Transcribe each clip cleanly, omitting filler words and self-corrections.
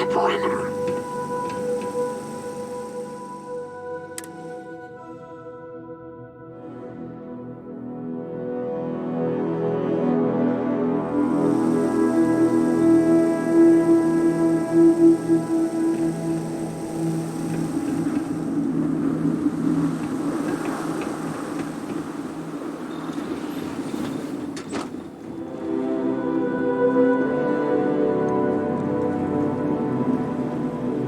the perimeter.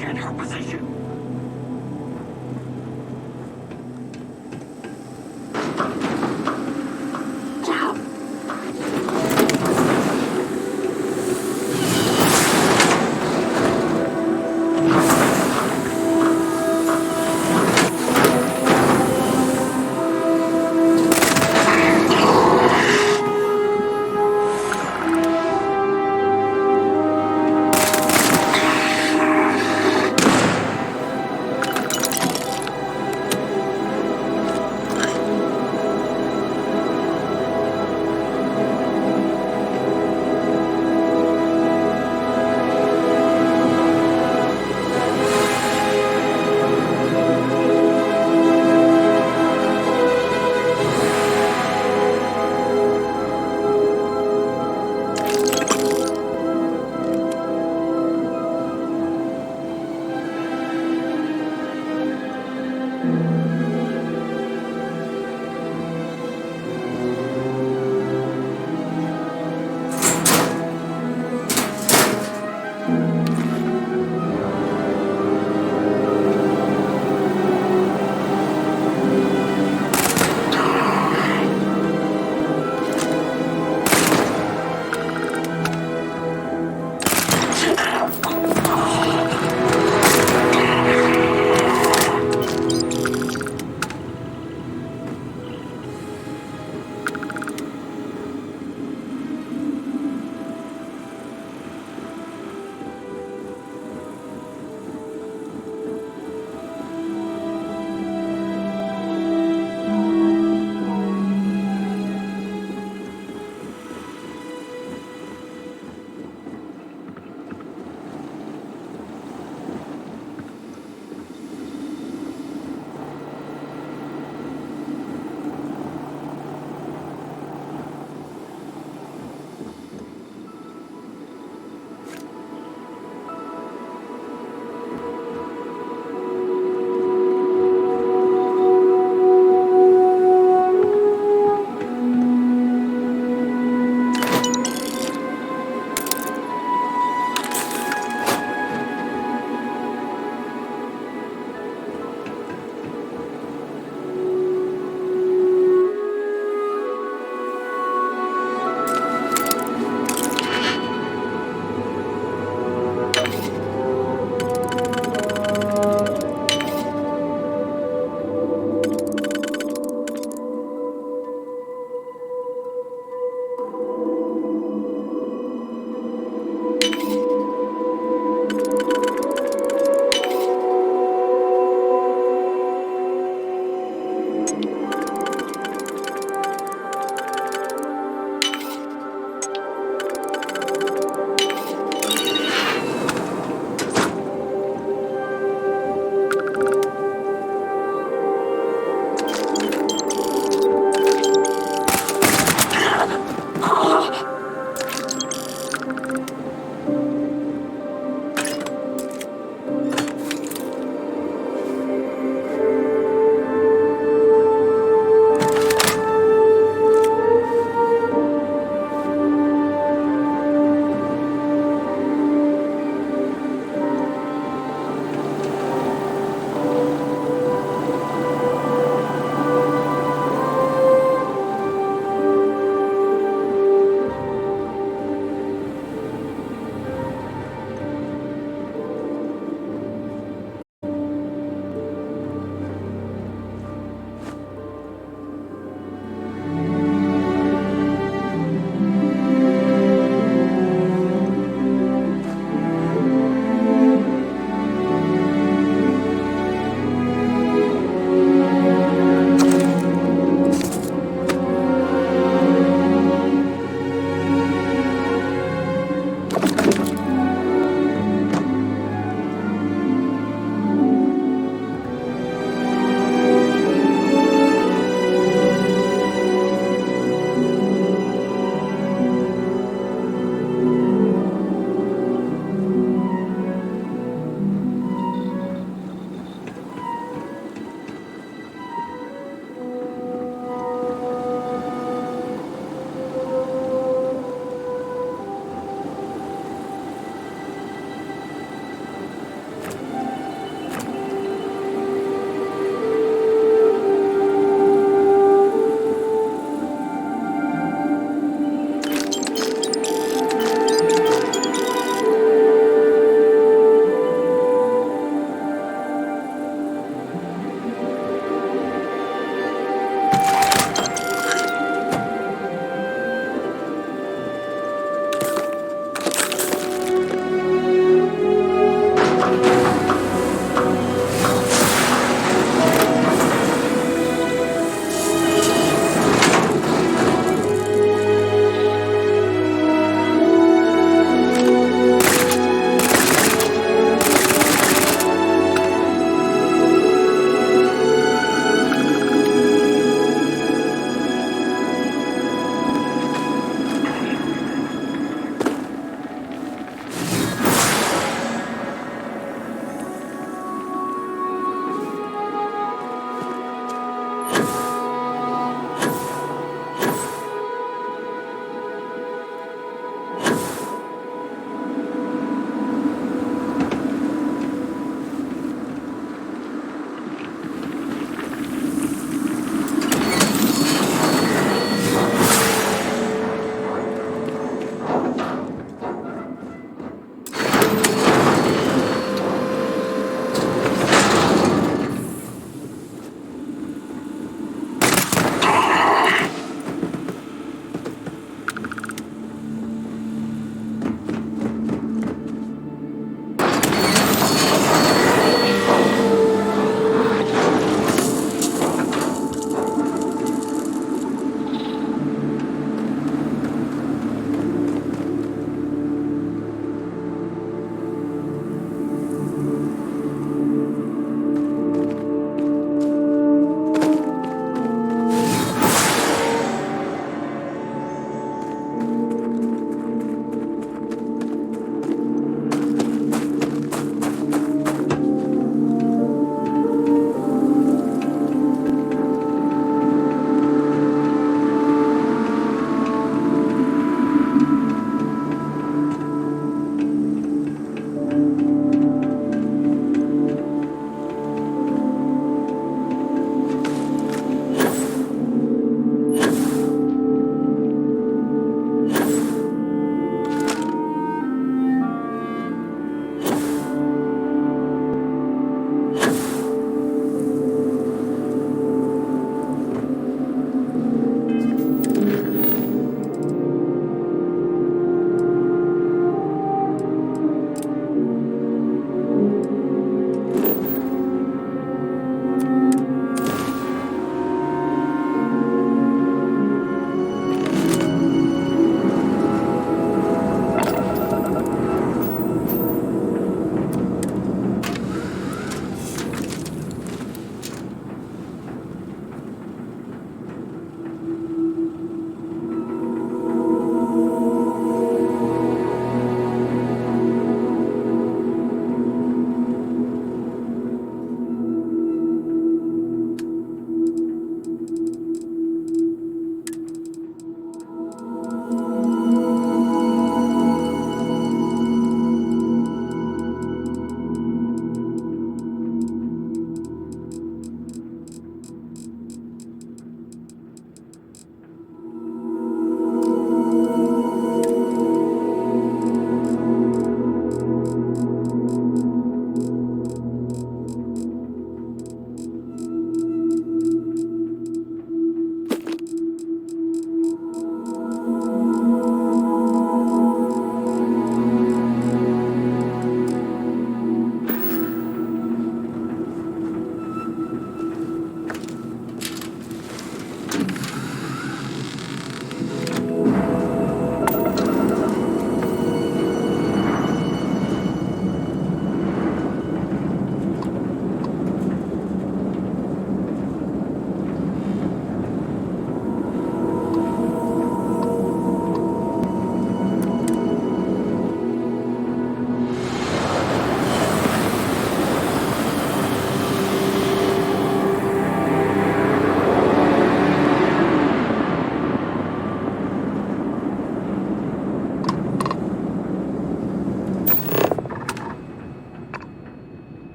Get her position.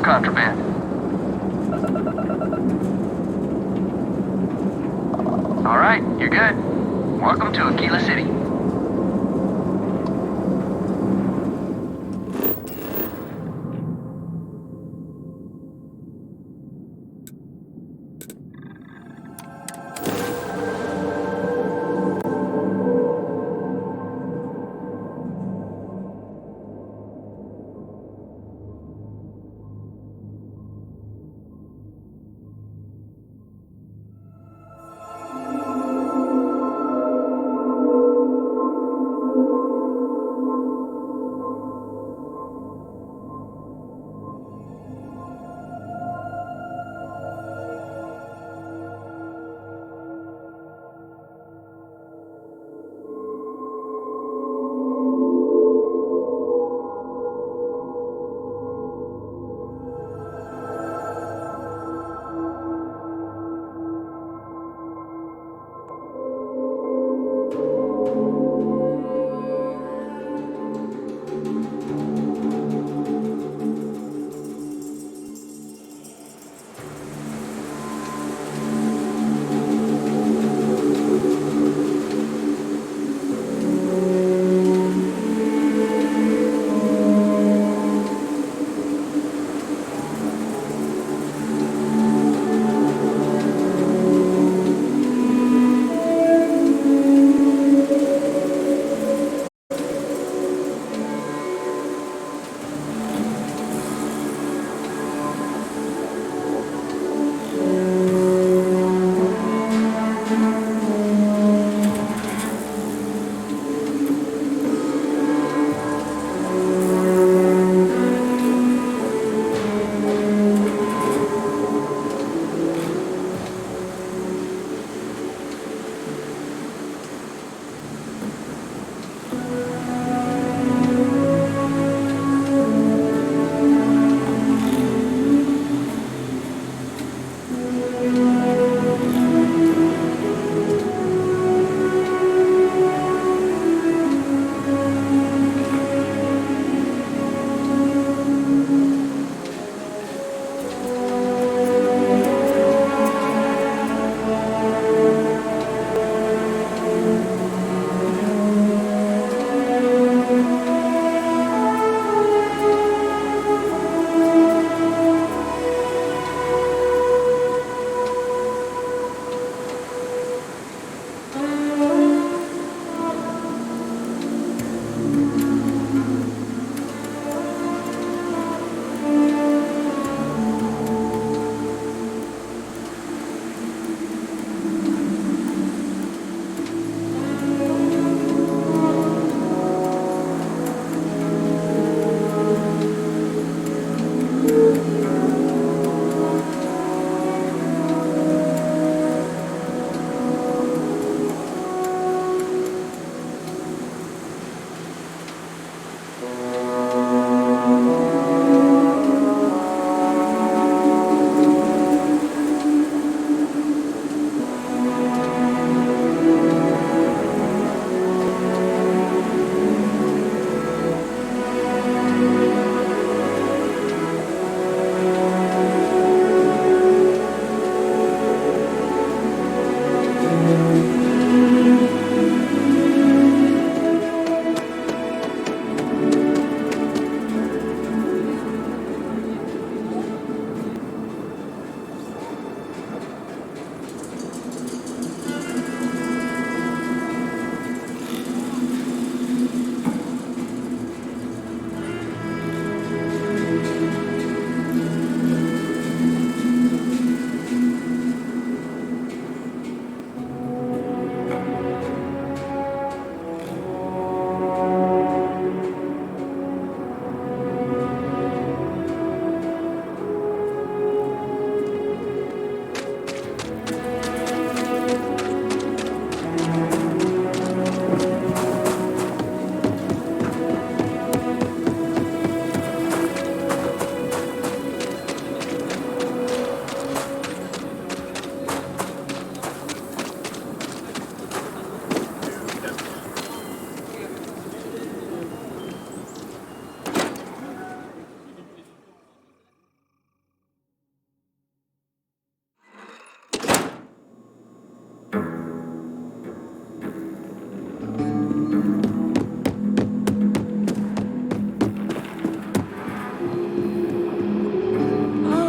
contraband. All right, you're good. Welcome to Aquila City.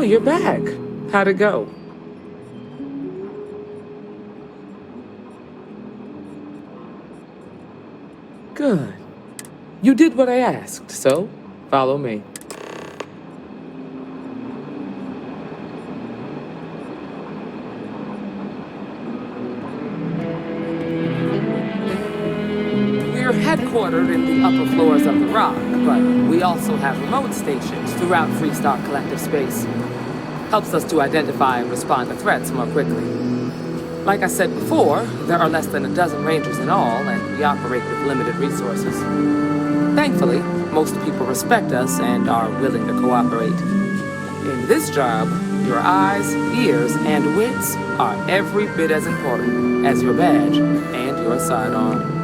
you're back. How'd it go? Good. You did what I asked, so follow me. We're headquartered in the upper floors of the Rock, but we also have remote stations throughout Freestar Collective space. Helps us to identify and respond to threats more quickly. Like I said before, there are less than a dozen Rangers in all, and we operate with limited resources. Thankfully, most people respect us and are willing to cooperate. In this job, your eyes, ears, and wits are every bit as important as your badge and your sidearm.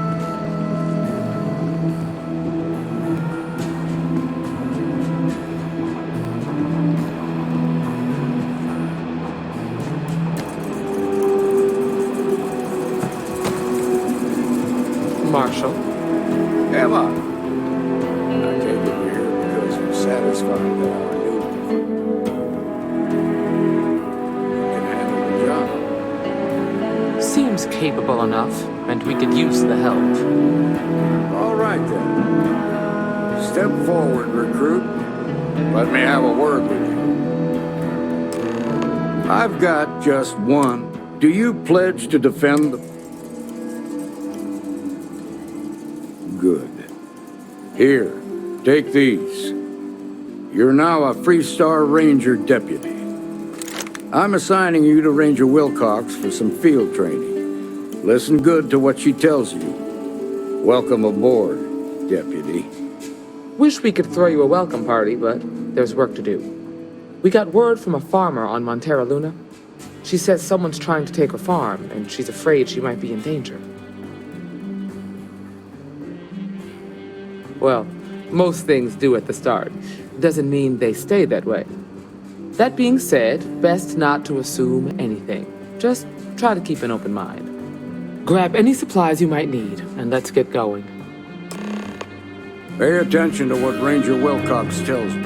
Marshall. Emma! I take it you're here because you're satisfied that our new can handle the job. Seems capable enough, and we could use the help. All right, then. Step forward, recruit. Let me have a word with you. I've got just one. Do you pledge to defend the... Good. Here, take these. You're now a Freestar Ranger deputy. I'm assigning you to Ranger Wilcox for some field training. Listen good to what she tells you. Welcome aboard, deputy. Wish we could throw you a welcome party, but there's work to do. We got word from a farmer on Montera Luna. She says someone's trying to take her farm, and she's afraid she might be in danger. Well, most things do at the start. Doesn't mean they stay that way. That being said, best not to assume anything. Just try to keep an open mind. Grab any supplies you might need, and let's get going. Pay attention to what Ranger Wilcox tells you.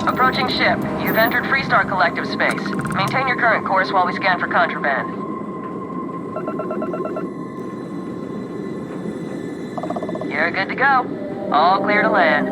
Approaching ship. You've entered Freestar Collective space. Maintain your current course while we scan for contraband. You're good to go. All clear to land.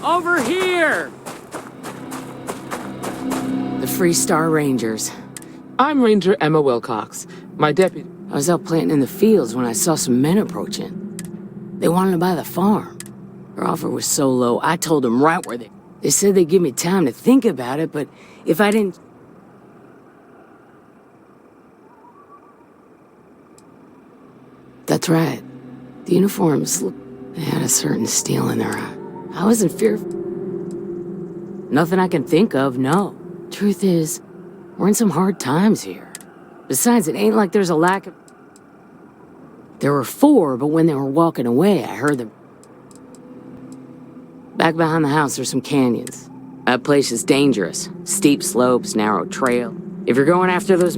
Over here! The Free Star Rangers. I'm Ranger Emma Wilcox. My deputy. I was out planting in the fields when I saw some men approaching. They wanted to buy the farm. Their offer was so low, I told them right where they... They said they'd give me time to think about it, but if I didn't... That's right. The uniforms, they had a certain steel in their eye. I wasn't fearful. Nothing I can think of, no. Truth is, we're in some hard times here. Besides, it ain't like there's a lack of... There were 4, but when they were walking away, I heard them. Back behind the house, there's some canyons. That place is dangerous. Steep slopes, narrow trail. If you're going after those...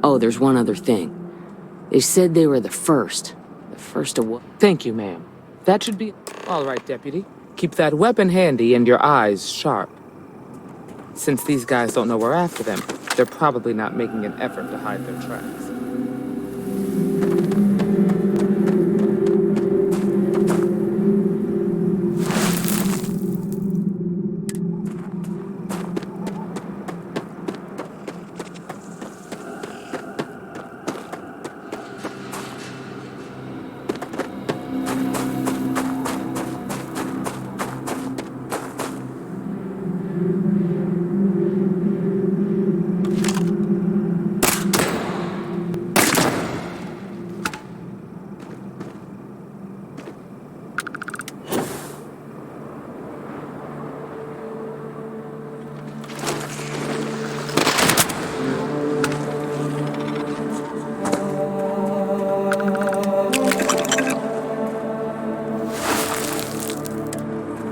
Oh, there's one other thing. They said they were the first. The first to what? Thank you, ma'am. That should be... All right, deputy. Keep that weapon handy and your eyes sharp. Since these guys don't know we're after them, they're probably not making an effort to hide their tracks.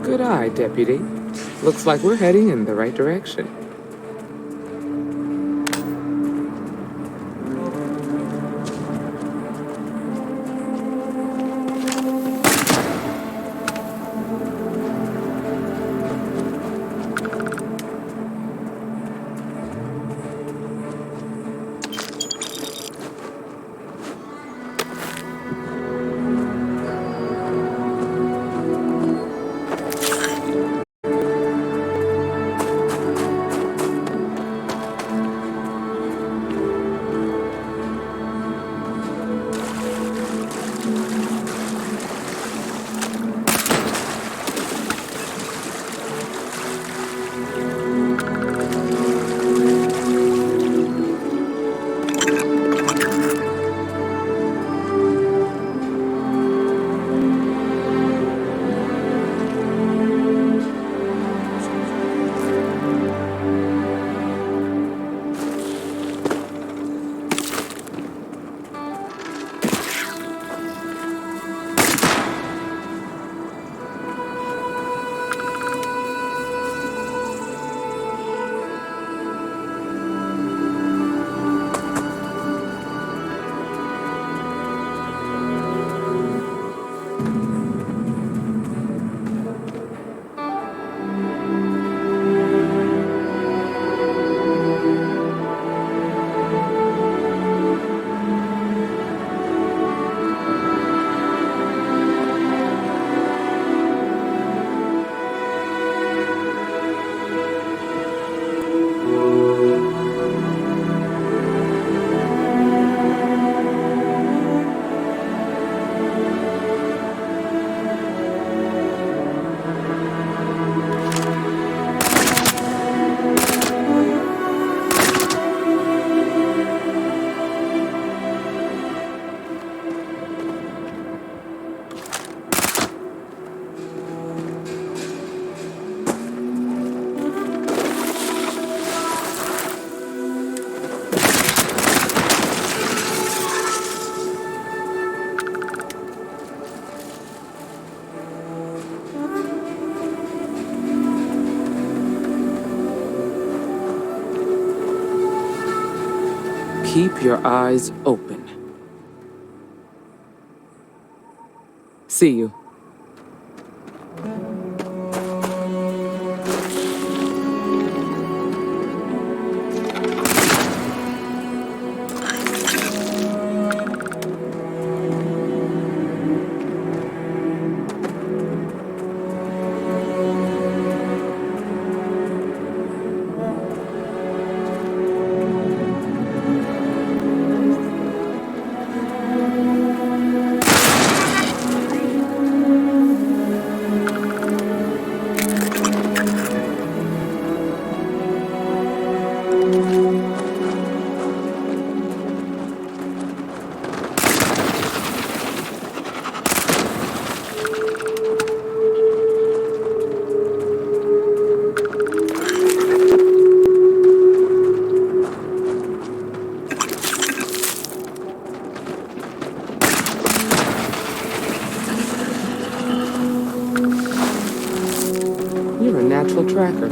Good eye, deputy. Looks like we're heading in the right direction. Keep your eyes open. See you. tracker.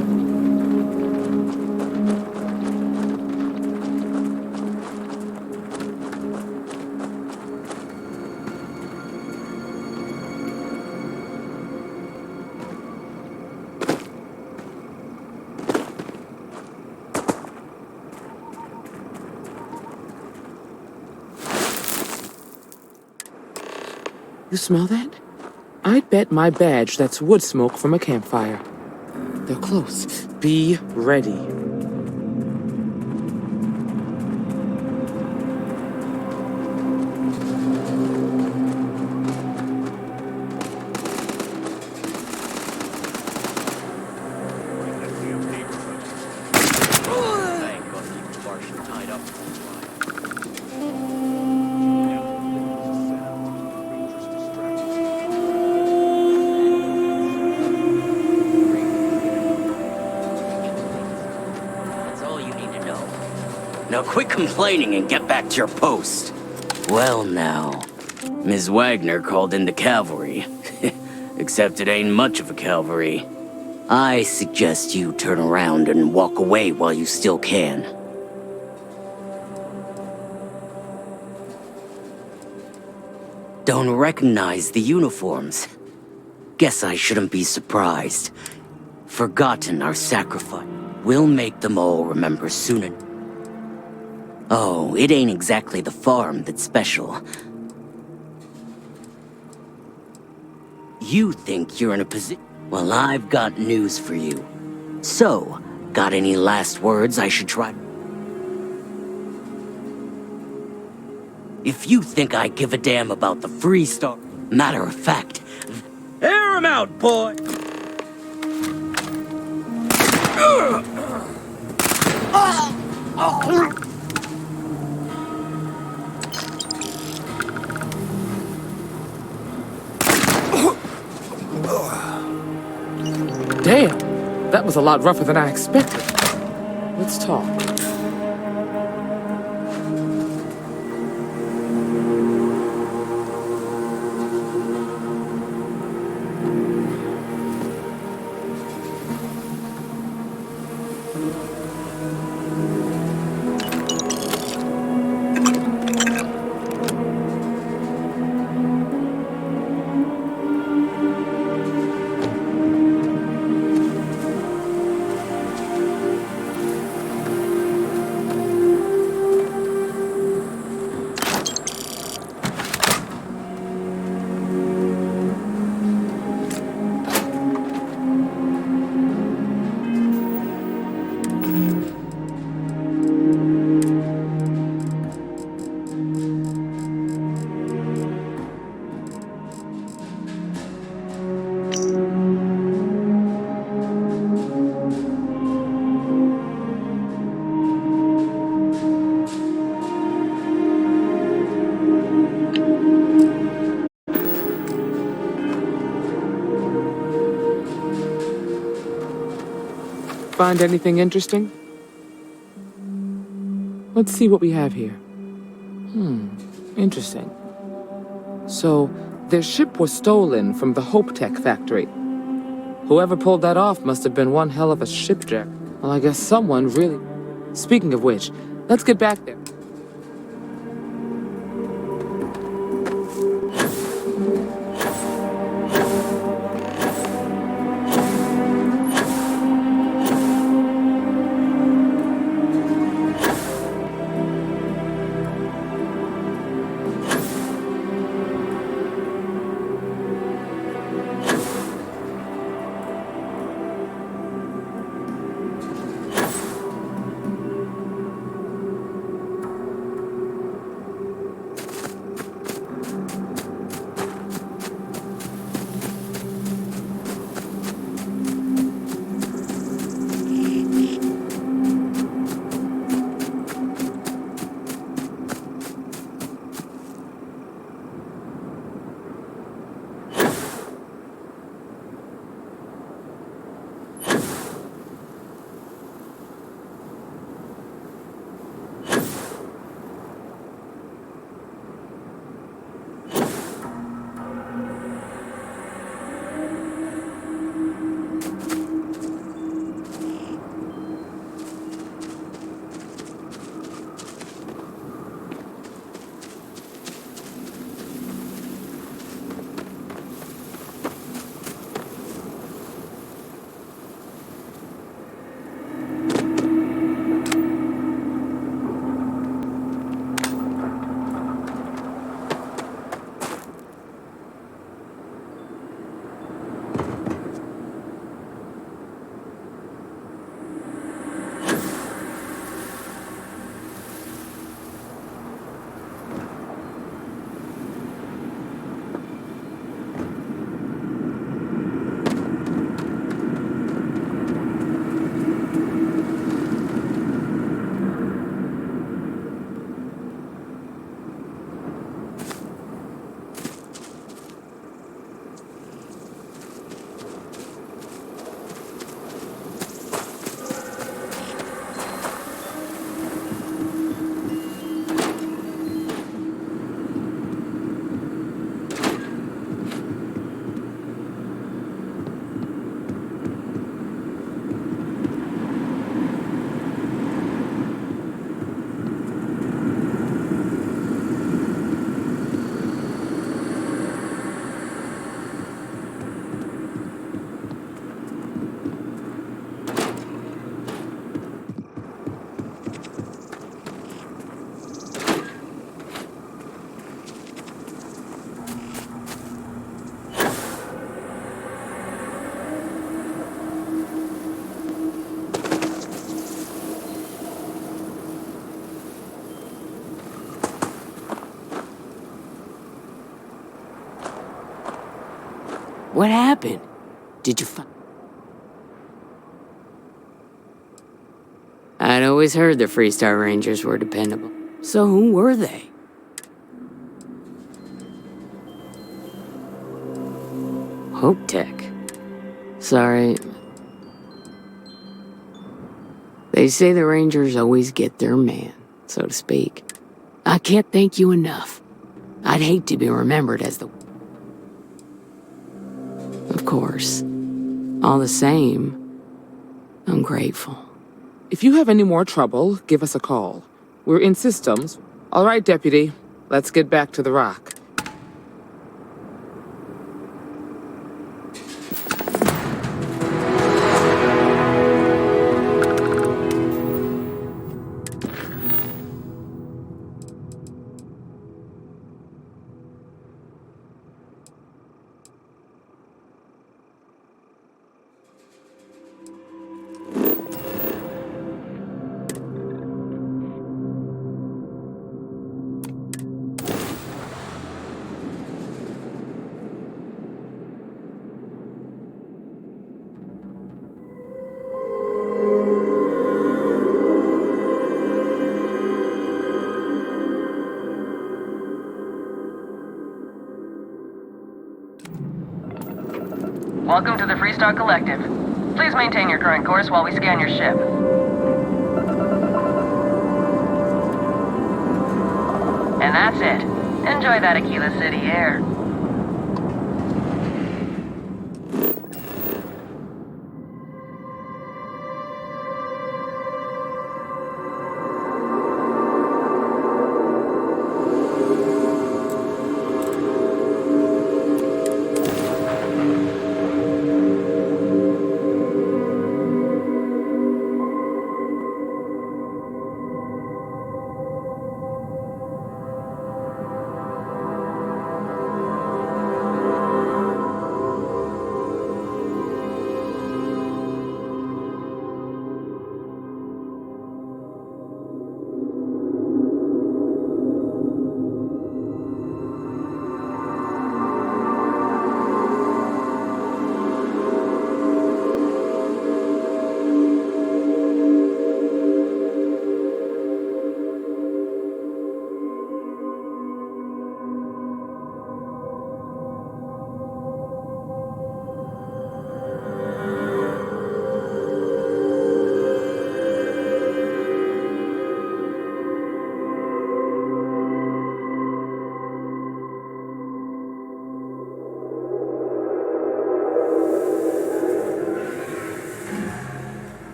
You smell that? I'd bet my badge that's wood smoke from a campfire. They're close. Be ready. Now quit complaining and get back to your post. Well now, Ms. Wagner called in the cavalry. Except it ain't much of a cavalry. I suggest you turn around and walk away while you still can. Don't recognize the uniforms. Guess I shouldn't be surprised. Forgotten our sacrifice. We'll make them all remember sooner. Oh, it ain't exactly the farm that's special. You think you're in a position? Well, I've got news for you. So, got any last words I should try? If you think I give a damn about the Free Star... Matter of fact, air him out, boy! Damn! That was a lot rougher than I expected. Let's talk. Find anything interesting? Let's see what we have here. Interesting. So, their ship was stolen from the Hope Tech factory. Whoever pulled that off must have been one hell of a shipjack. Well, I guess someone really... Speaking of which, let's get back there. What happened? Did you find... I'd always heard the Freestar Rangers were dependable. So who were they? Hope Tech. Sorry. They say the Rangers always get their man, so to speak. I can't thank you enough. I'd hate to be remembered as the... Of course. All the same, I'm grateful. If you have any more trouble, give us a call. We're in systems. All right, Deputy. Let's get back to the rock. Welcome to the Freestar Collective. Please maintain your current course while we scan your ship. And that's it. Enjoy that Aquila City air.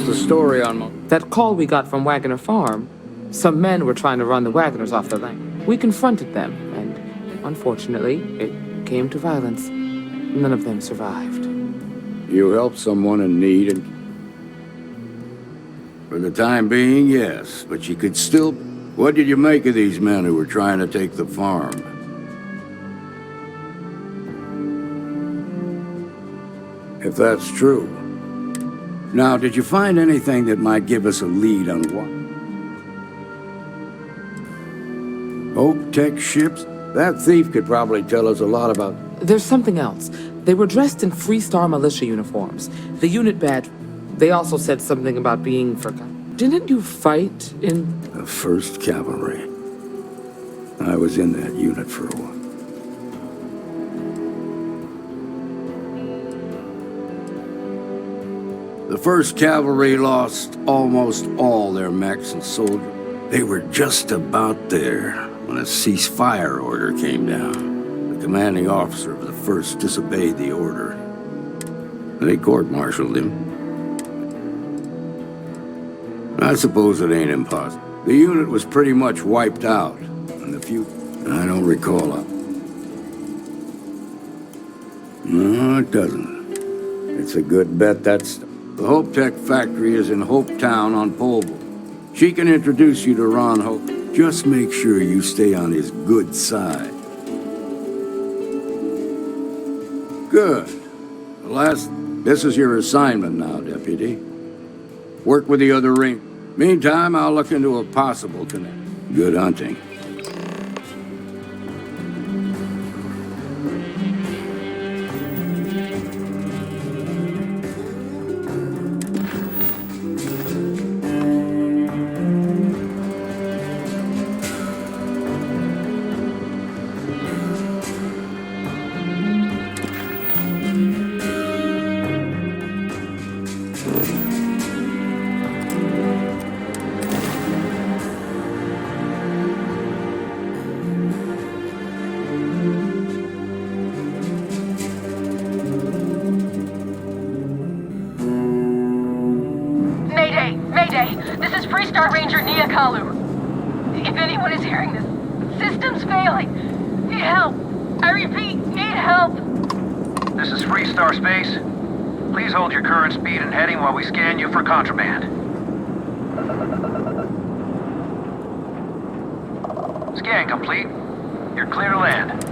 the story on That call we got from Wagner Farm, some men were trying to run the Wagners off the land. We confronted them, and unfortunately, it came to violence. None of them survived. You helped someone in need, and for the time being, yes, but you could still... What did you make of these men who were trying to take the farm? If that's true. Now, did you find anything that might give us a lead on what? Hope Tech ships? That thief could probably tell us a lot about... There's something else. They were dressed in Freestar militia uniforms. The unit badge. They also said something about being forgotten. Didn't you fight in... The 1st Cavalry. I was in that unit for a while. The 1st Cavalry lost almost all their mechs and soldiers. They were just about there when a ceasefire order came down. The commanding officer of the 1st disobeyed the order. They court-martialed him. I suppose it ain't impossible. The unit was pretty much wiped out, and the few... I don't recall it. No, it doesn't. It's a good bet that's... The Hope Tech factory is in Hope Town on Polville. She can introduce you to Ron Hope. Just make sure you stay on his good side. Good. This is your assignment now, Deputy. Work with the other ring. Meantime, I'll look into a possible connect. Good hunting. If anyone is hearing this, system's failing. Need help. I repeat, need help. This is Freestar Space. Please hold your current speed and heading while we scan you for contraband. Scan complete. You're clear to land.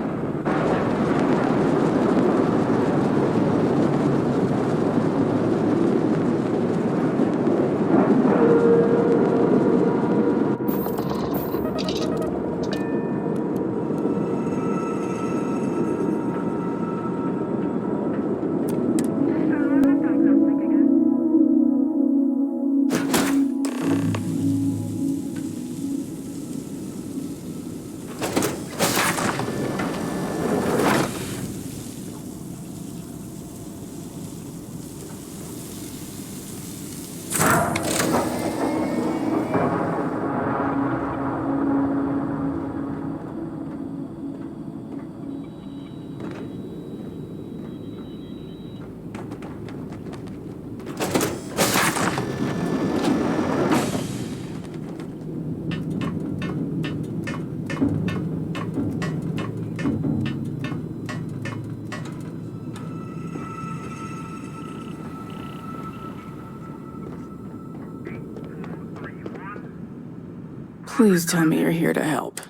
Please tell me you're here to help.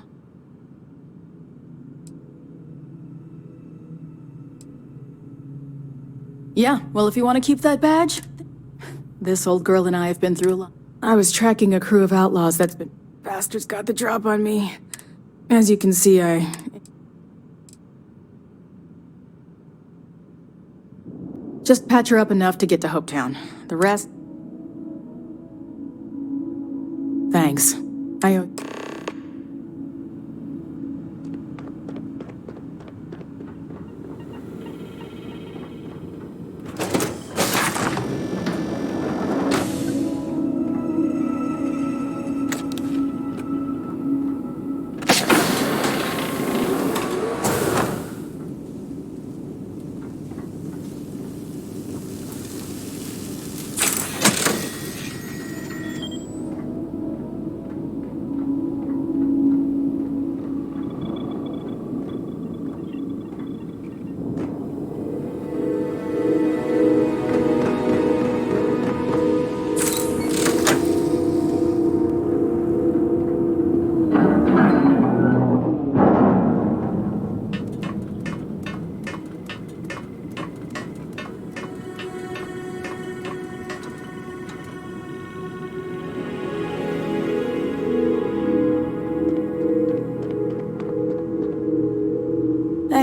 Yeah, well, if you want to keep that badge, this old girl and I have been through a lot. I was tracking a crew of outlaws that's been... Bastards got the drop on me. As you can see, just patch her up enough to get to Hopetown. The rest... Thanks. I owe...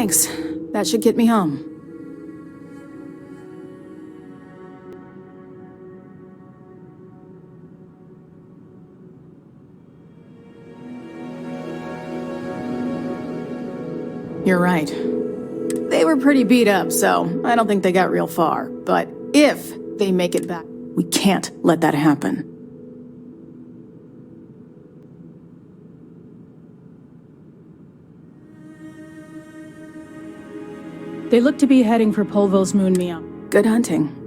Thanks. That should get me home. You're right. They were pretty beat up, so I don't think they got real far. But if they make it back, we can't let that happen. They look to be heading for Polvo's moon meow. Good hunting.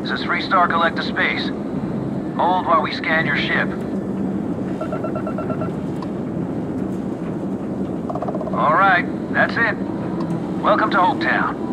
This is 3-star collective space. Hold while we scan your ship. All right, that's it. Welcome to Hopetown.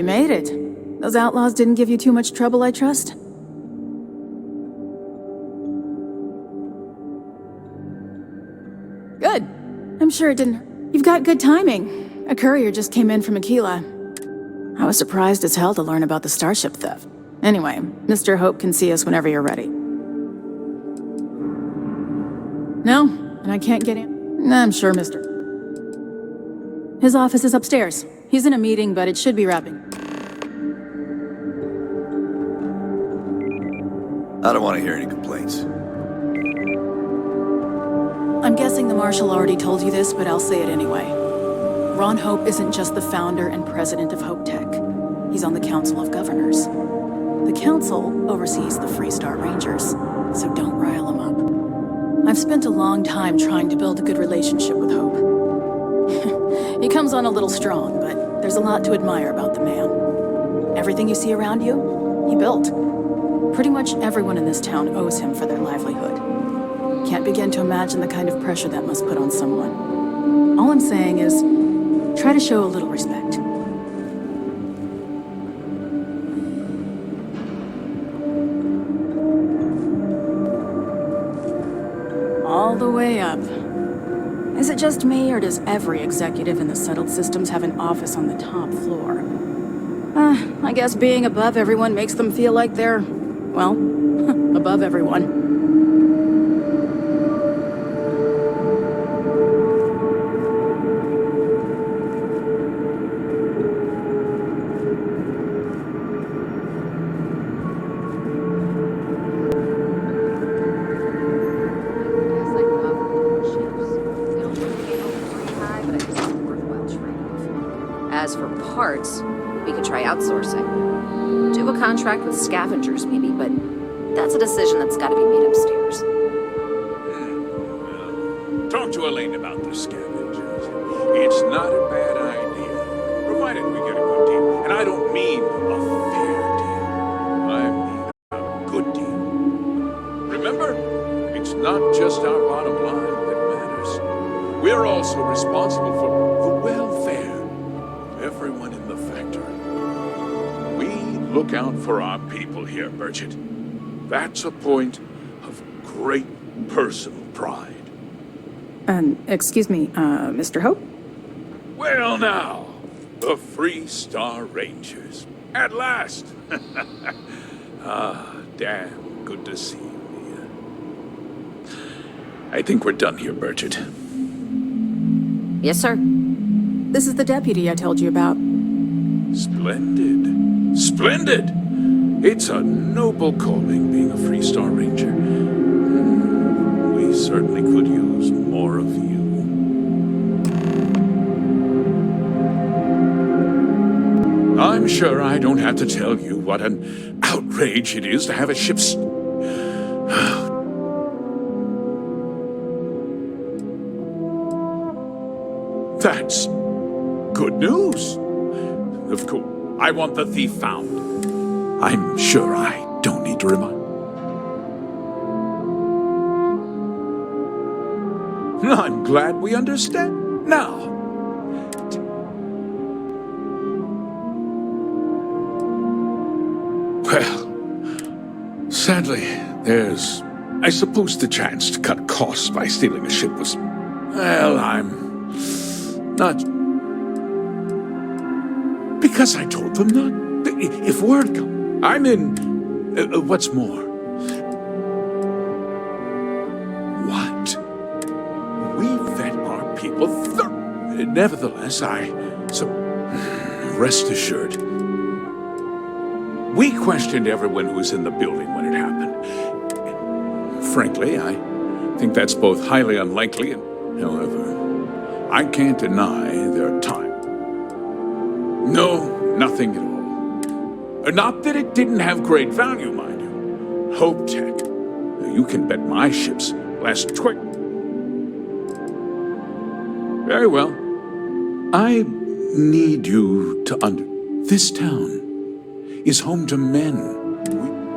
You made it. Those outlaws didn't give you too much trouble, I trust? Good. I'm sure it didn't hurt. You've got good timing. A courier just came in from Aquila. I was surprised as hell to learn about the starship theft. Anyway, Mr. Hope can see us whenever you're ready. No, and I can't get in. I'm sure, Mr. His office is upstairs. He's in a meeting, but it should be wrapping. I don't want to hear any complaints. I'm guessing the Marshal already told you this, but I'll say it anyway. Ron Hope isn't just the founder and president of Hope Tech. He's on the Council of Governors. The Council oversees the Freestar Rangers, so don't rile him up. I've spent a long time trying to build a good relationship with Hope. He comes on a little strong, but there's a lot to admire about the man. Everything you see around you, he built. Pretty much everyone in this town owes him for their livelihood. Can't begin to imagine the kind of pressure that must put on someone. All I'm saying is, try to show a little respect. All the way up. Is it just me, or does every executive in the settled systems have an office on the top floor? I guess being above everyone makes them feel like they're, well, above everyone. As for parts, we could try outsourcing. Do a contract with scavengers, maybe, but that's a decision that's got to be made upstairs. Talk to Elaine about the scavengers. It's not a bad idea, provided we get a good deal. And I don't mean a fair deal. I mean a good deal. Remember, it's not just our bottom line that matters. We're also responsible for the welfare of everyone in the factory. We look out for our people here, Bridget. That's a point of great personal pride. Excuse me, Mr. Hope? Well now, the Freestar Rangers. At last! Damn good to see you, Mia. I think we're done here, Bridget. Yes, sir. This is the deputy I told you about. Splendid. Splendid! It's a noble calling being a Freestar Ranger. We certainly could use more of you. I'm sure I don't have to tell you what an outrage it is to have a ship That's good news. Of course, I want the thief found. I'm sure I don't need to remind. I'm glad we understand now. Well, sadly, there's, I suppose, the chance to cut costs by stealing a ship was, well, I'm not. Because I told them not. If word comes, I'm in. What's more? What? We vet our people nevertheless, rest assured. We questioned everyone who was in the building when it happened. Frankly, I think that's both highly unlikely and, however, I can't deny their time. No, nothing at all. Not that it didn't have great value, mind you. Hope Tech. You can bet my ships last quick. Very well. I need you to this town is home to men.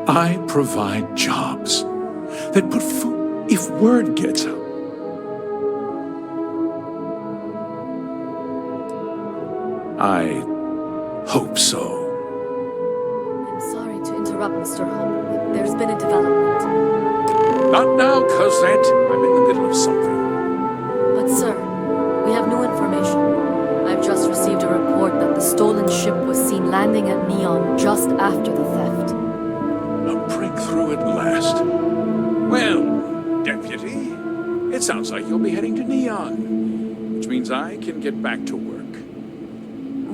I provide jobs that put food if word gets out. I hope so. I'm sorry to interrupt, Mr. Hope, but there's been a development. Not now, Cosette. I'm in the middle of something. But sir, we have new information. I've just received a report that the stolen ship was seen landing at Neon just after the theft. A breakthrough at last. Well, Deputy, it sounds like you'll be heading to Neon, which means I can get back to work.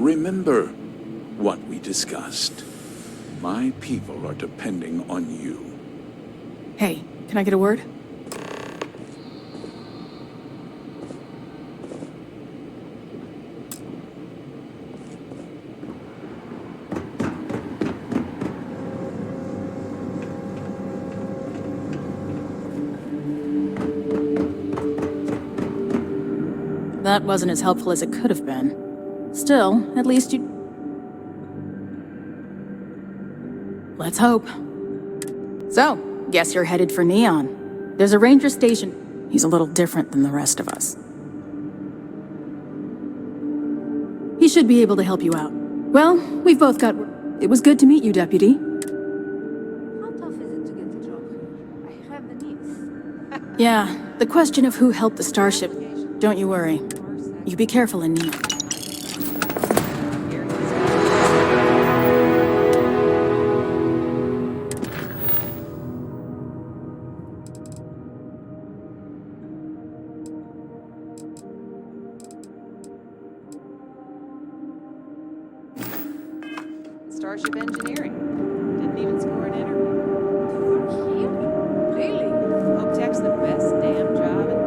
Remember what we discussed. My people are depending on you. Hey, can I get a word? That wasn't as helpful as it could have been. Still, at least you... Let's hope. So, guess you're headed for Neon. There's a ranger station. He's a little different than the rest of us. He should be able to help you out. Well, we've both got... It was good to meet you, Deputy. How tough is it to get the job? I have the needs. Yeah, the question of who helped the Starship, don't you worry. You be careful in Neon. Starship Engineering. Didn't even score an interview. To work here? Really? Hope Tech's the best damn job in...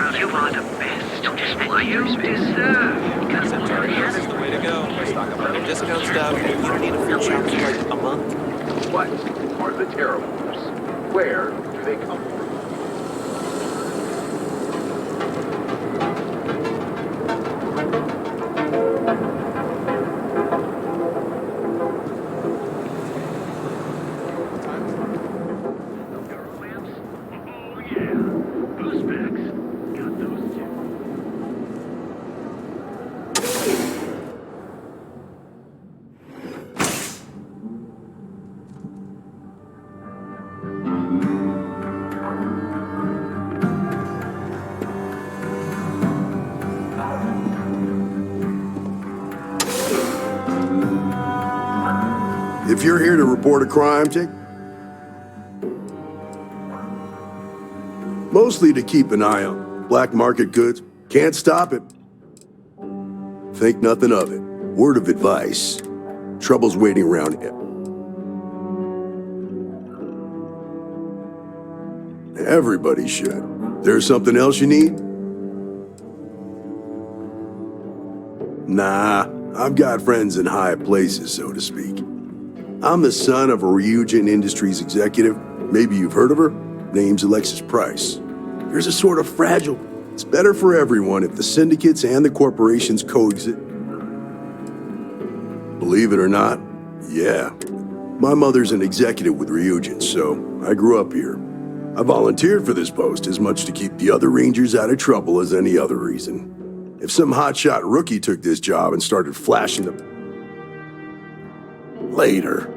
You are the best, and you deserve This is the way to go. Stock up on discount stuff, and you don't need a free shop for like a month. What are the Terrawars? Where do they come from? If you're here to report a crime, Jake, mostly to keep an eye on black market goods. Can't stop it. Think nothing of it. Word of advice. Trouble's waiting around. Everybody should. There's something else you need? Nah, I've got friends in high places, so to speak. I'm the son of a Ryujin Industries executive. Maybe you've heard of her. Name's Alexis Price. There's a sort of fragile. It's better for everyone if the syndicates and the corporations coexist. Believe it or not, yeah. My mother's an executive with Ryujin, so I grew up here. I volunteered for this post as much to keep the other Rangers out of trouble as any other reason. If some hotshot rookie took this job and started flashing the... Later.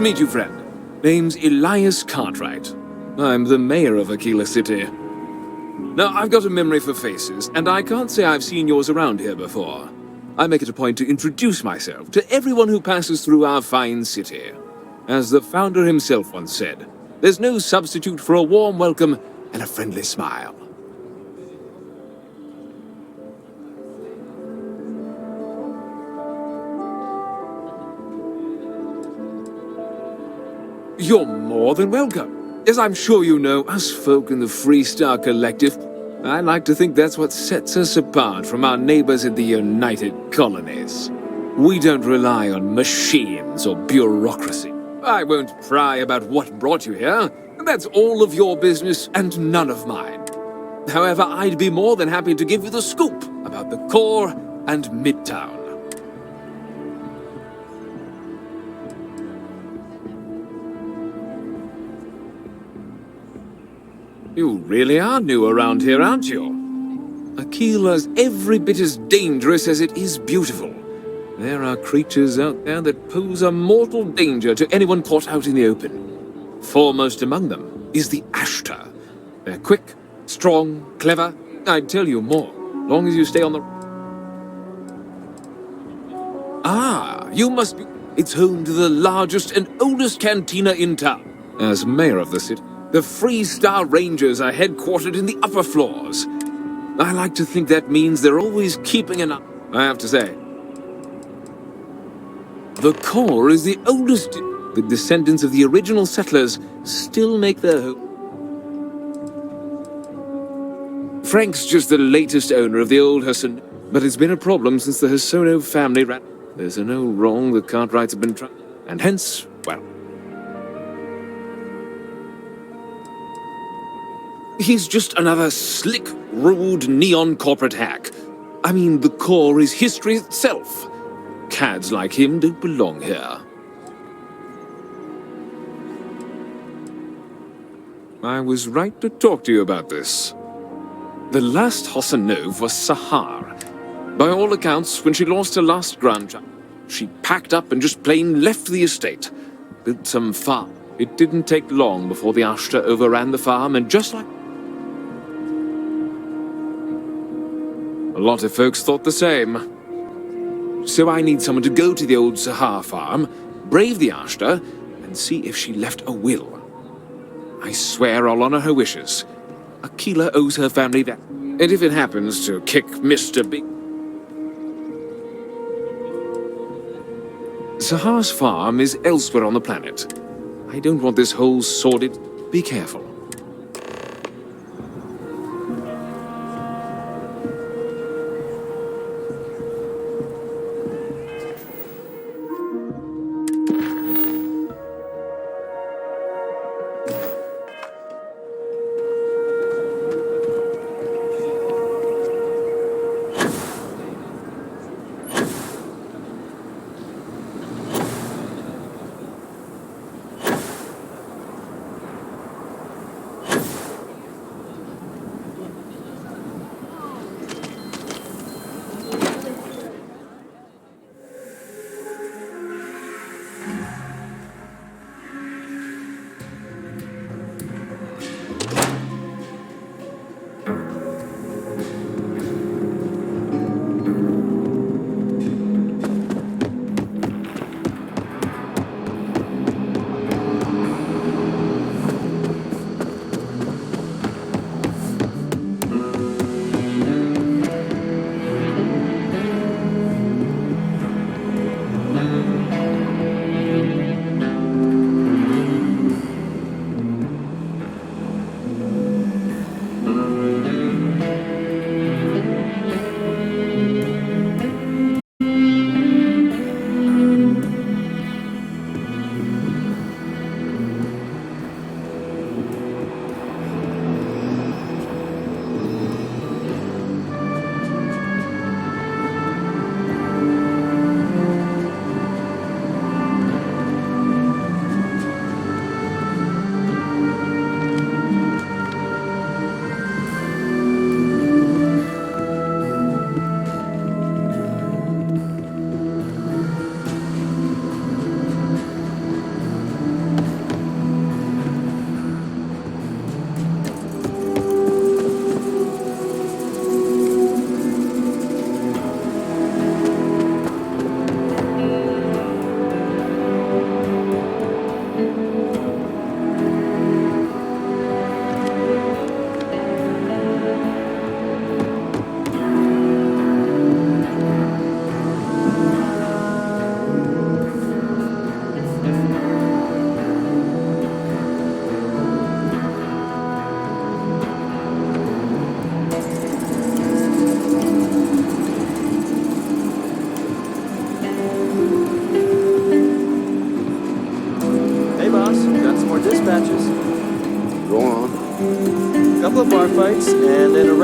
to meet you, friend. Name's Elias Cartwright. I'm the mayor of Aquila City. Now, I've got a memory for faces, and I can't say I've seen yours around here before. I make it a point to introduce myself to everyone who passes through our fine city. As the founder himself once said, there's no substitute for a warm welcome and a friendly smile. You're more than welcome. As I'm sure you know, us folk in the Freestar Collective, I like to think that's what sets us apart from our neighbors in the United Colonies. We don't rely on machines or bureaucracy. I won't pry about what brought you here. That's all of your business and none of mine. However, I'd be more than happy to give you the scoop about the core and Midtown. You really are new around here, aren't you? Aquila's every bit as dangerous as it is beautiful. There are creatures out there that pose a mortal danger to anyone caught out in the open. Foremost among them is the Ashtar. They're quick, strong, clever. I'd tell you more, long as you stay on the... Ah, you must be... It's home to the largest and oldest cantina in town. As mayor of the city, the Freestar Rangers are headquartered in the upper floors. I like to think that means they're always keeping an eye. I have to say, the core is the oldest. The descendants of the original settlers still make their home. Frank's just the latest owner of the old Hassan, but it's been a problem since the Hassono family ran. There's no wrong the Cartwrights have been trying, and hence, well, he's just another slick, rude, neon corporate hack. I mean, the core is history itself. Cads like him don't belong here. I was right to talk to you about this. The last Hossanov was Sahar. By all accounts, when she lost her last grandchild, she packed up and just plain left the estate. Built some farm. It didn't take long before the Ashtar overran the farm, and just like... A lot of folks thought the same. So I need someone to go to the old Sahar farm, brave the Ashtar, and see if she left a will. I swear I'll honor her wishes. Aquila owes her family that. And if it happens to kick Mr. Big... Sahar's farm is elsewhere on the planet. I don't want this whole sordid... Be careful.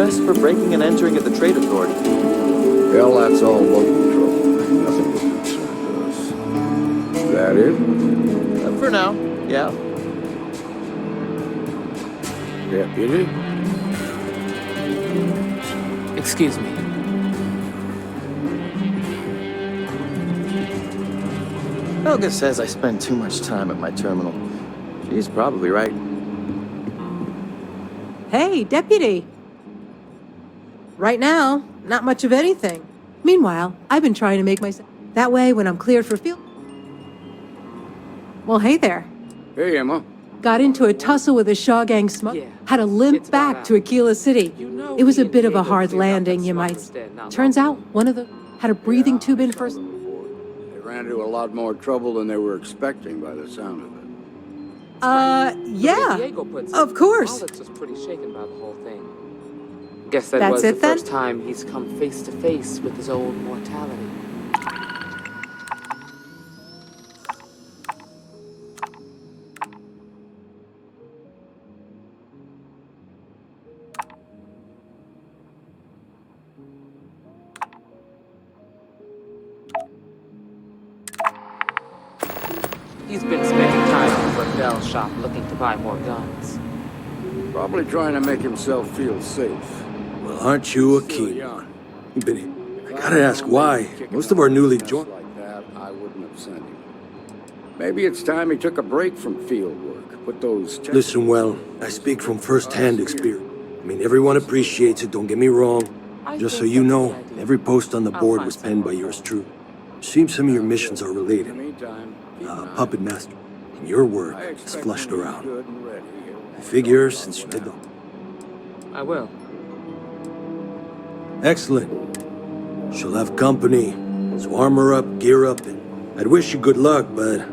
arrest for breaking and entering at the Trade Authority. Hell, that's all local trouble. Nothing of concern to us. Is that it? For now, yeah. Deputy? Excuse me. Helga says I spend too much time at my terminal. She's probably right. Hey, Deputy. Right now, not much of anything. Meanwhile, I've been trying to make myself... That way, when I'm cleared for field... Well, hey there. Hey, Emma. Got into a tussle with a Shaw Gang smuggler. Had to limp back to Aquila City. It was a bit of a hard landing, you might say. Turns out, one of them had a breathing tube in first... They ran into a lot more trouble than they were expecting by the sound of it. Yeah. Of course. Alex was pretty shaken by the whole thing. Guess that That's was the it, then? first time he's come face to face with his own mortality. He's been spending time over at Bell's shop looking to buy more guns. Probably trying to make himself feel safe. Well, aren't you a king? You've been... I gotta ask why. Most of our newly joined... Like that, I wouldn't have sent him. Maybe it's time he took a break from field work. Put those... Listen well, I speak from first-hand experience. I mean, everyone appreciates it, don't get me wrong. Just so you know, every post on the board was penned by yours truly. Seems some of your missions are related. Puppet Master, and your work is flushed around. I figure since you did the... I will. Excellent. She'll have company, so armor up, gear up, and I'd wish you good luck, but...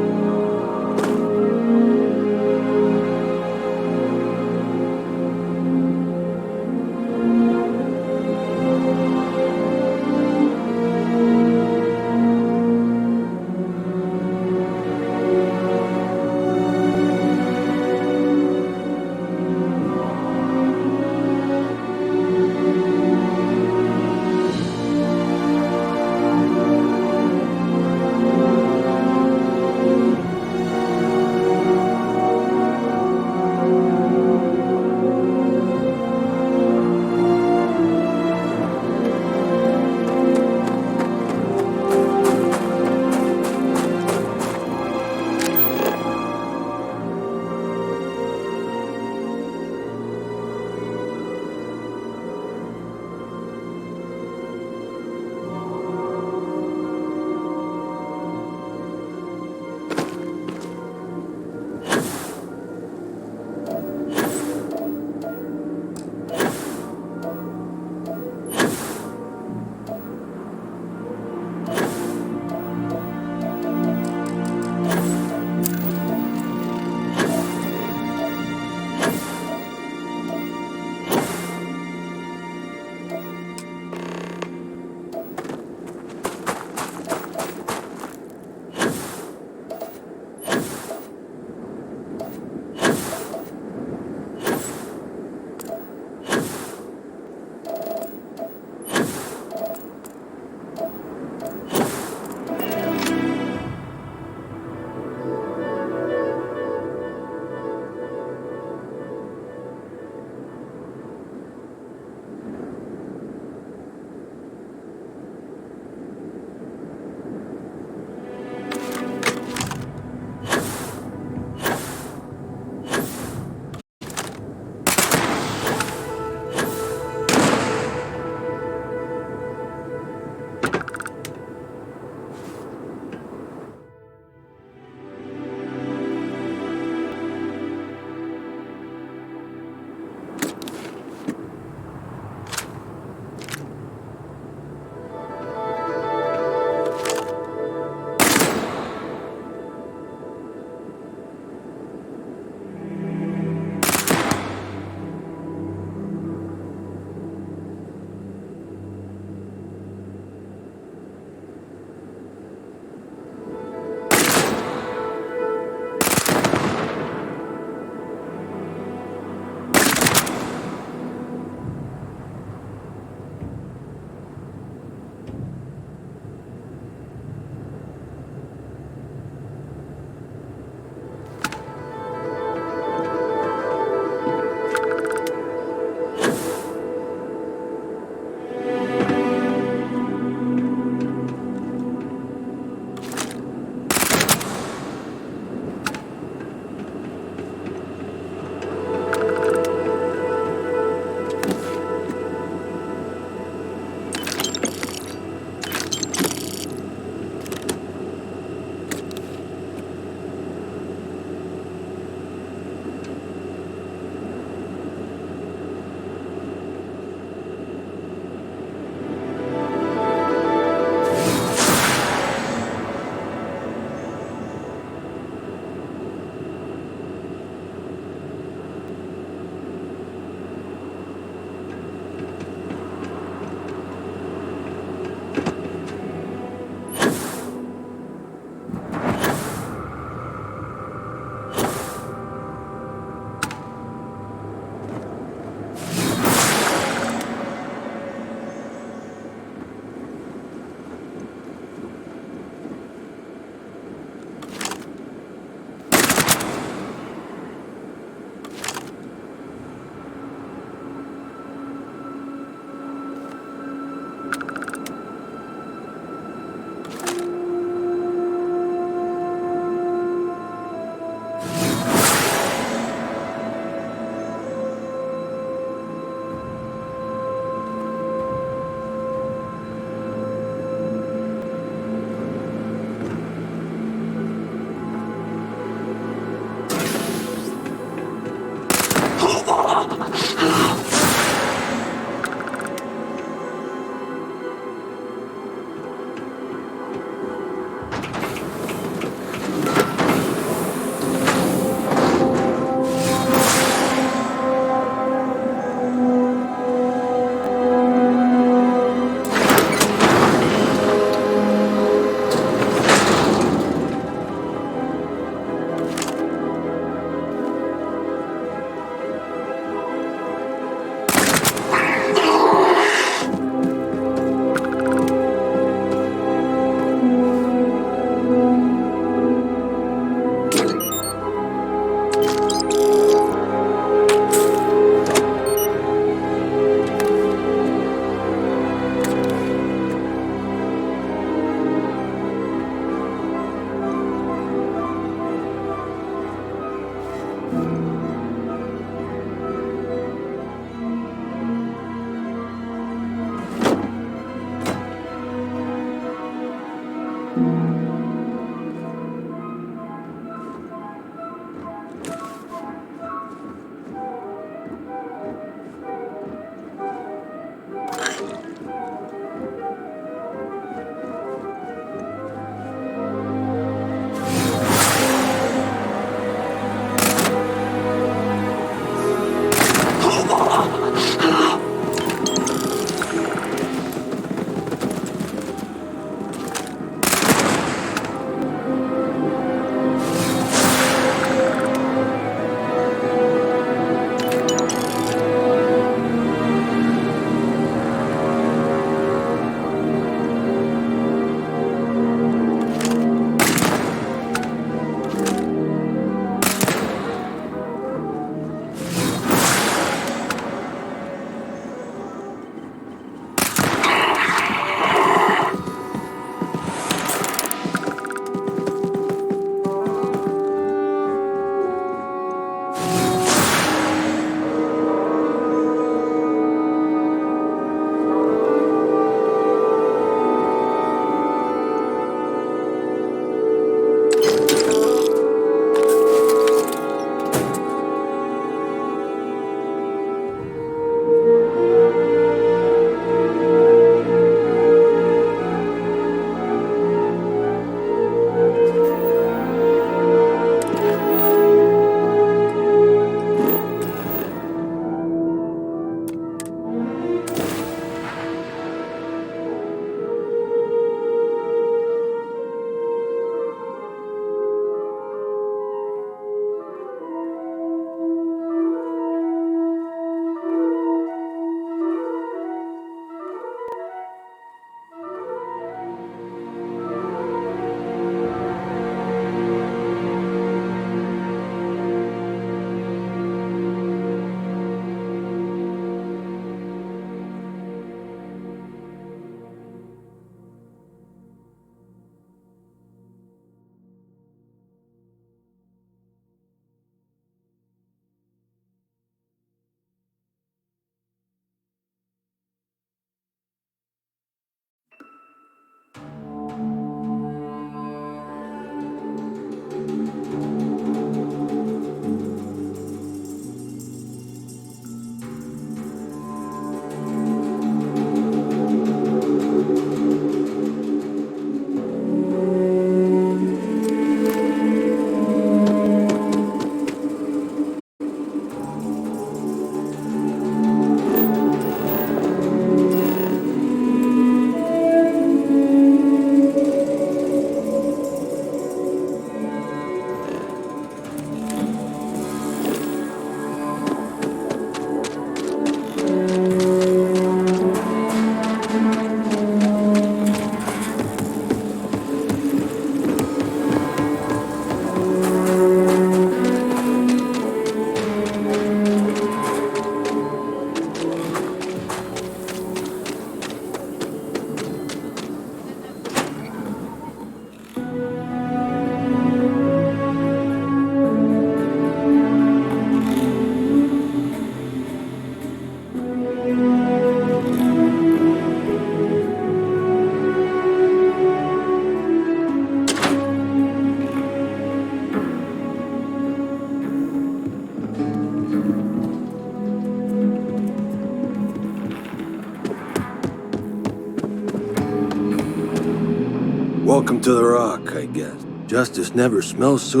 Welcome to the Rock, I guess. Justice never smells so...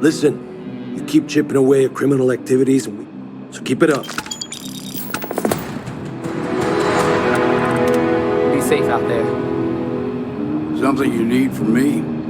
Listen, you keep chipping away at criminal activities, so keep it up. Be safe out there. Something you need from me?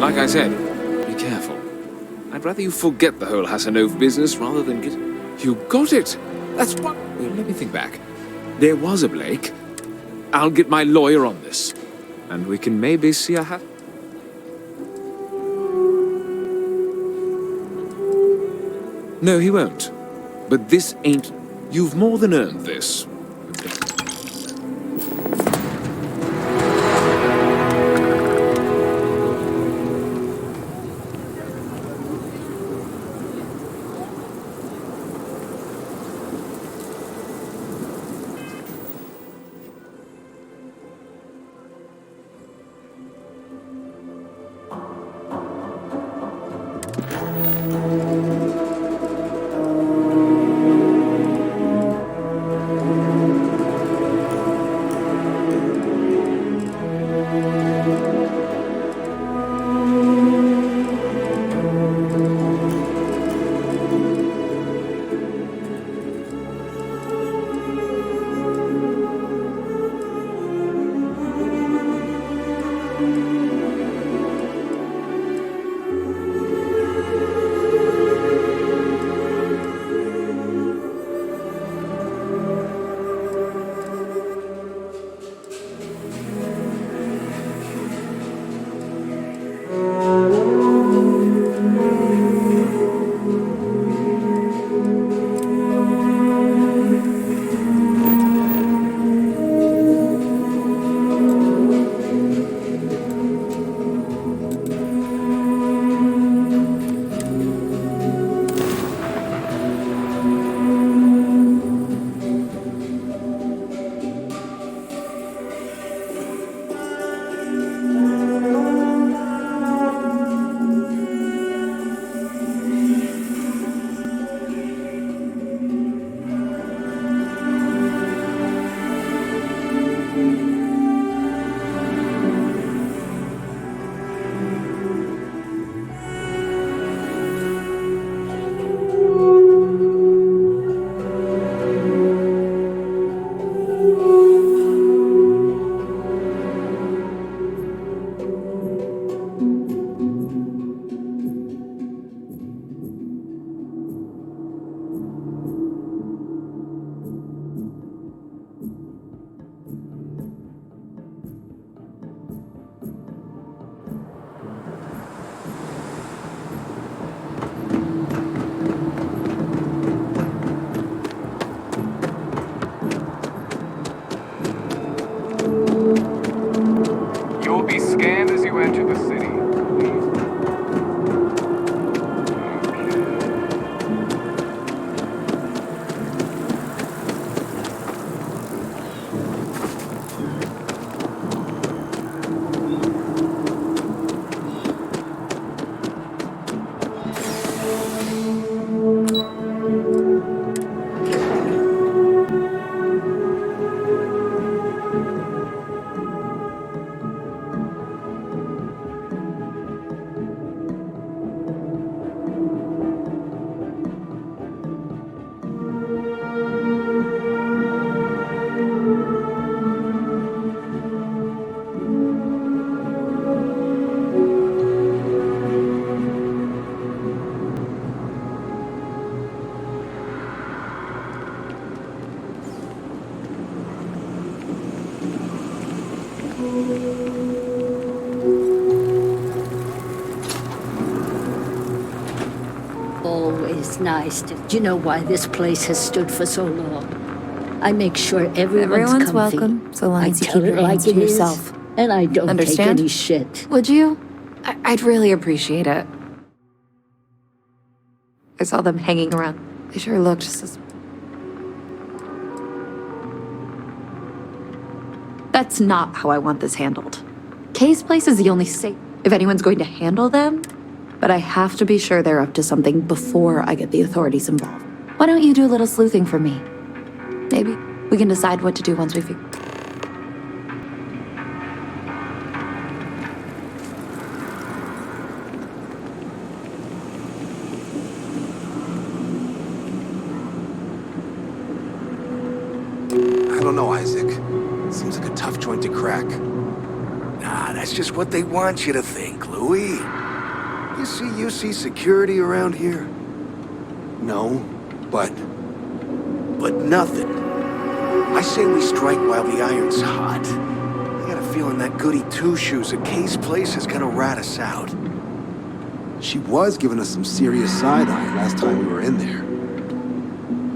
Like I said, be careful. I'd rather you forget the whole Hassanov business rather than get... You got it! That's what... Let me think back. There was a Blake. I'll get my lawyer on this. And we can maybe see a hat... No, he won't. But this ain't... You've more than earned this. You'll be scanned as you enter the city. Always nice to... Do you know why this place has stood for so long? I make sure everyone's comfy. Welcome, so long I as you tell keep it your like hands to it is, yourself. and I don't Understand? take any shit. Would you? I'd really appreciate it. I saw them hanging around. They sure looked sus... That's not how I want this handled. Kay's place is the only safe if anyone's going to handle them, but I have to be sure they're up to something before I get the authorities involved. Why don't you do a little sleuthing for me? Maybe we can decide what to do once we figure... I don't know, Isaac. Seems like a tough joint to crack. Nah, that's just what they want you to think, Louis. You see security around here? No, but... But nothing. I say we strike while the iron's hot. I got a feeling that goody two-shoes at Kay's place is gonna rat us out. She was giving us some serious side-eye last time we were in there.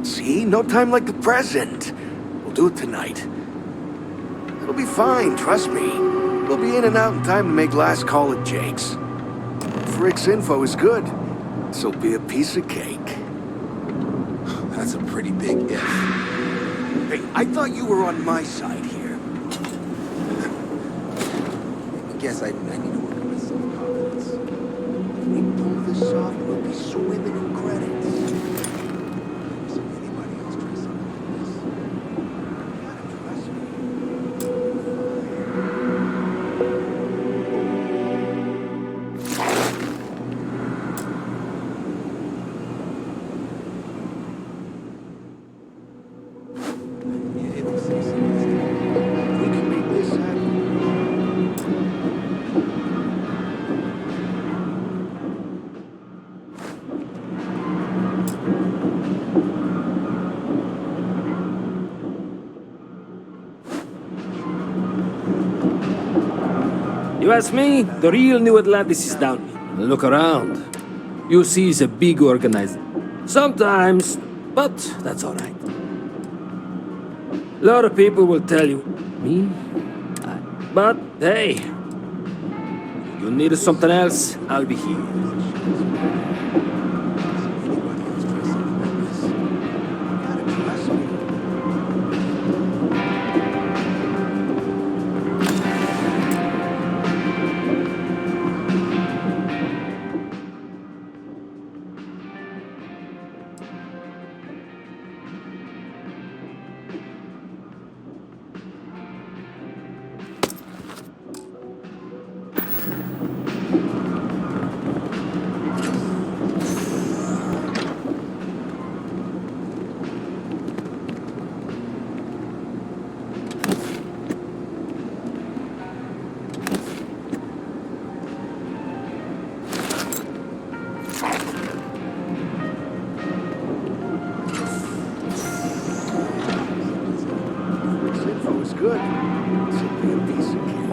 See? No time like the present. We'll do it tonight. It'll be fine, trust me. We'll be in and out in time to make last call at Jake's. Frick's info is good. This'll be a piece of cake. That's a pretty big if. Hey, I thought you were on my side here. I guess I need to work on my self-confidence. If we pull this off, we'll be swimming in credits. So anybody else try something like this? You gotta trust me. You ask me, the real New Atlantis is down here. Look around. You see it's a big organization. Sometimes, but that's alright. A lot of people will tell you, me? But hey, you need something else, I'll be here. Good. This'll be a piece of cake.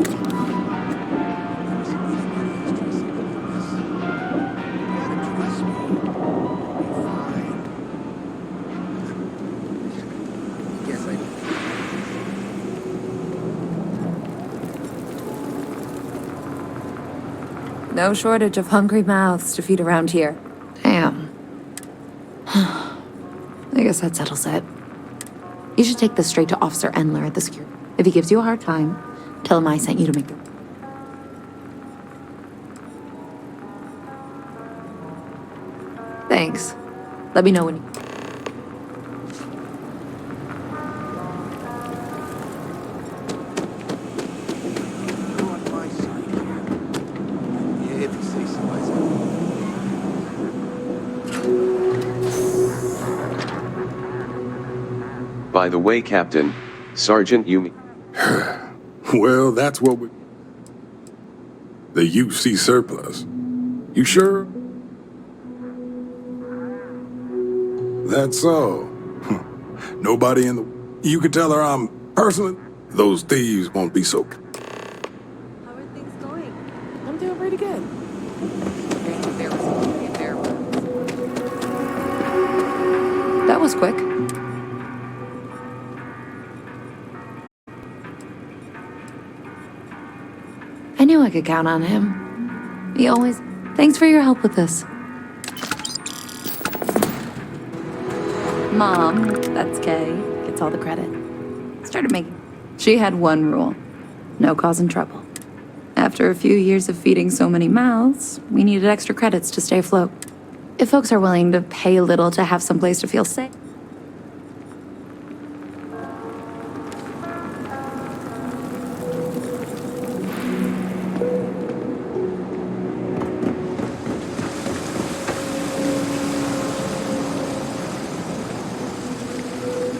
No shortage of hungry mouths to feed around here. Damn. I guess that settles it. You should take this straight to Officer Endler at the security. If he gives you a hard time, tell him I sent you to make the... Thanks. Let me know when you... By the way, Captain, Sergeant Yumi. Well, that's what we... The UC surplus. You sure? That's all. Nobody in the... You could tell her I'm personally... Those thieves won't be so... How are things going? I'm doing pretty good. That was quick. I knew I could count on him. He always... Thanks for your help with this. Mom, that's Kay, gets all the credit. Started making... She had one rule. No causing trouble. After a few years of feeding so many mouths, we needed extra credits to stay afloat. If folks are willing to pay a little to have someplace to feel safe...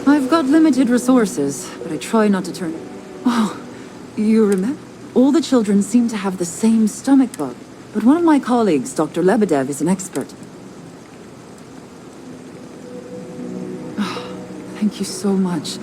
I've got limited resources, but I try not to turn... Oh, you remember? All the children seem to have the same stomach bug, but one of my colleagues, Dr. Lebedev, is an expert. Oh, thank you so much.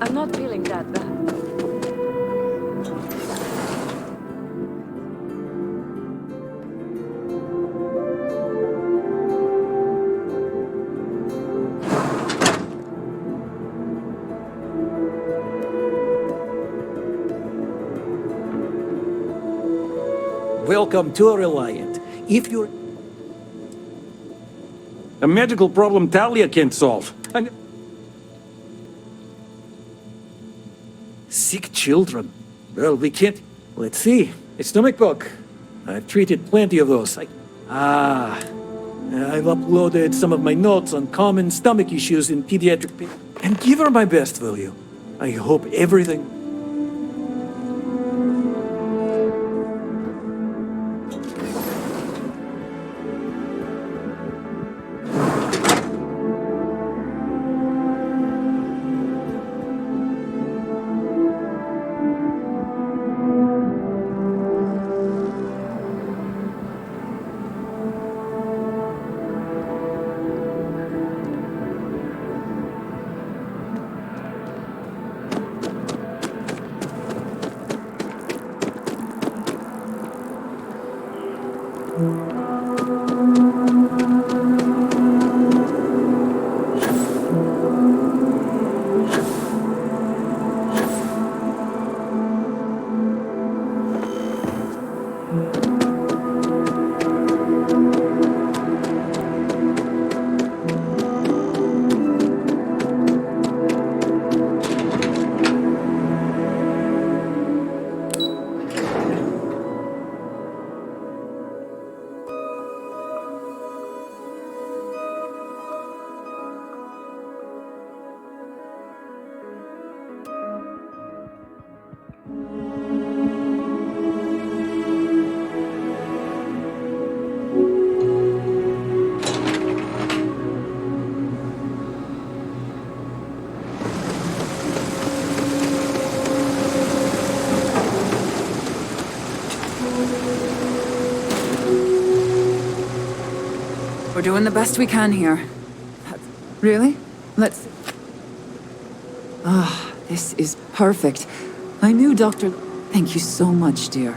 I'm not feeling that bad. Welcome to Reliant. If you're... A medical problem Talia can't solve. Sick children. Well, we can't... Let's see. A stomach bug. I've treated plenty of those. I've uploaded some of my notes on common stomach issues in pediatric... And give her my best, will you? I hope everything... We're doing the best we can here. Really? Let's... Ah, this is perfect. I knew Dr. Thank you so much, dear.